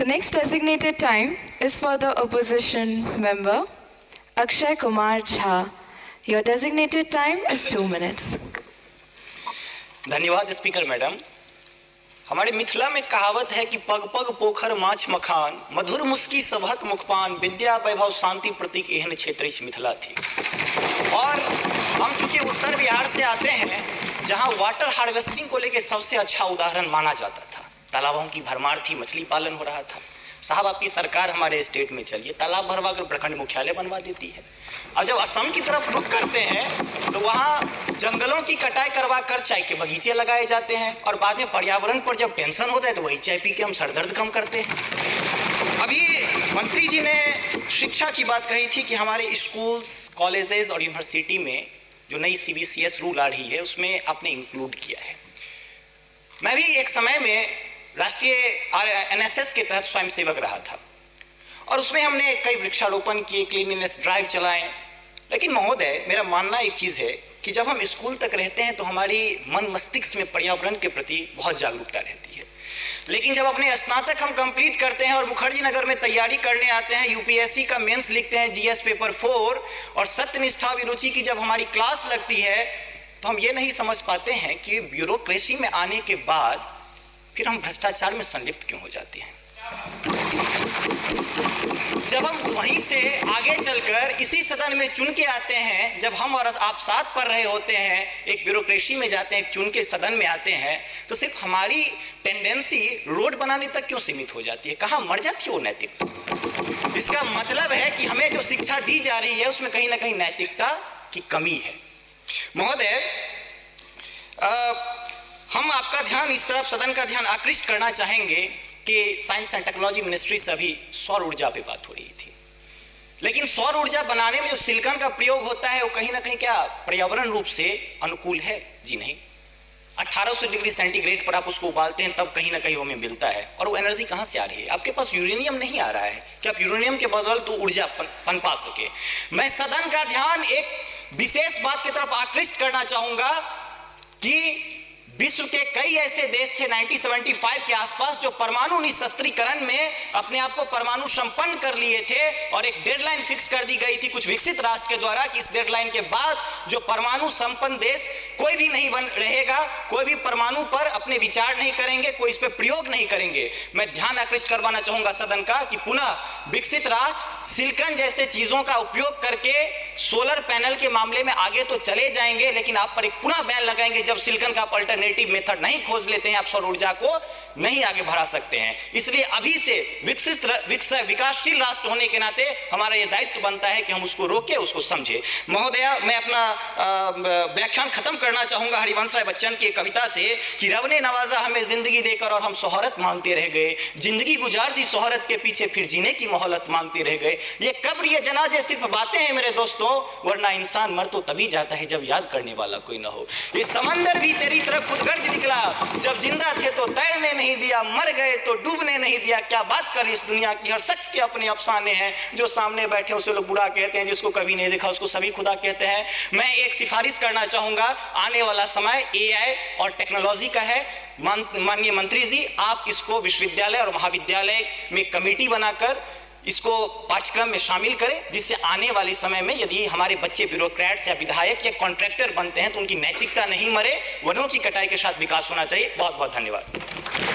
next designated time is for the opposition member, Akshay Kumar Jha. Your designated time is 2 minutes. धन्यवाद speaker madam. हमारे मिथिला में कहावत है कि पग पग पोखर माछ मखान, मधुर मुस्की सबहक मुखपान, विद्या वैभव शांति प्रतीक एहन क्षेत्र मिथिला थी। और हम चूंकि उत्तर बिहार से आते हैं जहां वाटर हार्वेस्टिंग को लेकर सबसे अच्छा उदाहरण माना जाता था। तालाबों की भरमार थी, मछली पालन हो रहा था। साहब आपकी सरकार हमारे स्टेट में चलिए, तालाब भरवा कर प्रखंड मुख्यालय बनवा देती है। और जब असम की तरफ रुख करते हैं तो वहाँ जंगलों की कटाई करवा कर चाय के बगीचे लगाए जाते हैं, और बाद में पर्यावरण पर जब टेंशन होता है तो वही चाय पी के हम सरदर्द कम करते हैं। अभी मंत्री जी ने शिक्षा की बात कही थी कि हमारे स्कूल्स, कॉलेजेस और यूनिवर्सिटी में जो नई CBCS रूल आ रही है उसमें आपने इंक्लूड किया है। मैं भी एक समय में राष्ट्रीय NSS के तहत स्वयंसेवक रहा था, और उसमें हमने कई वृक्षारोपण किए, क्लीनलीनेस ड्राइव चलाएं। लेकिन महोदय, मेरा मानना एक चीज़ है कि जब हम स्कूल तक रहते हैं तो हमारी मन मस्तिष्क में पर्यावरण के प्रति बहुत जागरूकता रहती है। लेकिन जब अपने स्नातक हम कंप्लीट करते हैं और मुखर्जी नगर में तैयारी करने आते हैं, UPSC का मेंस लिखते हैं, GS पेपर 4 और सत्यनिष्ठा अभिरुचि की जब हमारी क्लास लगती है तो हम ये नहीं समझ पाते हैं कि ब्यूरोक्रेसी में आने के बाद फिर हम भ्रष्टाचार में संलिप्त क्यों हो जाते हैं। जब हम वहीं से आगे चलकर इसी सदन में चुन के आते हैं, जब हम और आप साथ पढ़ रहे होते हैं, एक ब्यूरोक्रेसी में जाते हैं, चुन के सदन में आते हैं, तो सिर्फ हमारी टेंडेंसी रोड बनाने तक क्यों सीमित हो जाती है? कहाँ मर जाती है वो नैतिकता? इसका मतलब है कि हमें जो शिक्षा दी जा रही है उसमें कहीं ना कहीं नैतिकता की कमी है। महोदय, हम आपका ध्यान इस तरफ, सदन का ध्यान आकृष्ट करना चाहेंगे कि साइंस एंड टेक्नोलॉजी मिनिस्ट्री से अभी सौर ऊर्जा पे बात हो रही थी। लेकिन सौर ऊर्जा बनाने में जो सिलिकॉन का प्रयोग होता है वो कहीं ना कहीं क्या पर्यावरण रूप से अनुकूल है? जी नहीं। 1800 डिग्री सेंटीग्रेड पर आप उसको उबालते हैं तब कहीं ना कहीं वो हमें मिलता है। और वो एनर्जी कहाँ से आ रही है? आपके पास यूरेनियम नहीं आ रहा है कि आप यूरेनियम के बदल तो ऊर्जा पनपा सके। मैं सदन का ध्यान एक विशेष बात की तरफ आकृष्ट करना चाहूंगा कि विश्व के कई ऐसे देश थे 1975 के आसपास जो परमाणु निशस्त्रीकरण में अपने आप को परमाणु संपन्न कर लिए थे, और एक डेडलाइन फिक्स कर दी गई थी कुछ विकसित राष्ट्र के द्वारा कि इस डेडलाइन के बाद जो परमाणु संपन्न देश कोई भी नहीं बन रहेगा, कोई भी परमाणु पर अपने विचार नहीं करेंगे, कोई इस पर प्रयोग नहीं करेंगे। मैं ध्यान आकृष्ट करवाना चाहूंगा सदन का कि पुनः विकसित राष्ट्र सिलिकॉन जैसे चीजों का उपयोग करके सोलर पैनल के मामले में आगे तो चले जाएंगे, लेकिन आप पर एक पुनः बैन लगाएंगे जब सिलिकॉन का अल्टरनेटिव मेथड नहीं खोज लेते हैं, आप सौर ऊर्जा को नहीं आगे बढ़ा सकते हैं। इसलिए अभी से विकासशील राष्ट्र होने के नाते हमारा यह दायित्व बनता है कि हम उसको रोके, उसको समझे। महोदया, मैं अपना व्याख्यान खत्म करना चाहूंगा हरिवंश राय बच्चन की कविता से कि रब ने नवाजा हमें जिंदगी देकर और हम शोहरत मांगते रह गए, जिंदगी गुजार दी शोहरत के पीछे फिर जीने की मोहलत मांगते रह गए। ये कब्र ये जनाजे सिर्फ बातें हैं मेरे दोस्तों, वरना इंसान मर तो तभी जाता है जब याद करने वाला कोई ना हो। ये समंदर भी तेरी तरफ खुदगर्ज निकला, जब जिंदा थे तो तैरने नहीं दिया, मर गए तो डूबने नहीं दिया। क्या बात करें इस दुनिया की, हर शख्स के अपने अफसाने हैं। जो सामने बैठे उसे लोग बुरा कहते हैं, जिसको कभी नहीं देखा उसको सभी खुदा कहते हैं। मैं एक सिफारिश करना चाहूंगा, आने वाला समय AI और टेक्नोलॉजी का है। माननीय मंत्री जी, आप इसको विश्वविद्यालय और महाविद्यालय में कमेटी बनाकर इसको पाठ्यक्रम में शामिल करें, जिससे आने वाले समय में यदि हमारे बच्चे ब्यूरोक्रेट्स या विधायक या कॉन्ट्रैक्टर बनते हैं तो उनकी नैतिकता नहीं मरे। वनों की कटाई के साथ विकास होना चाहिए। बहुत बहुत धन्यवाद।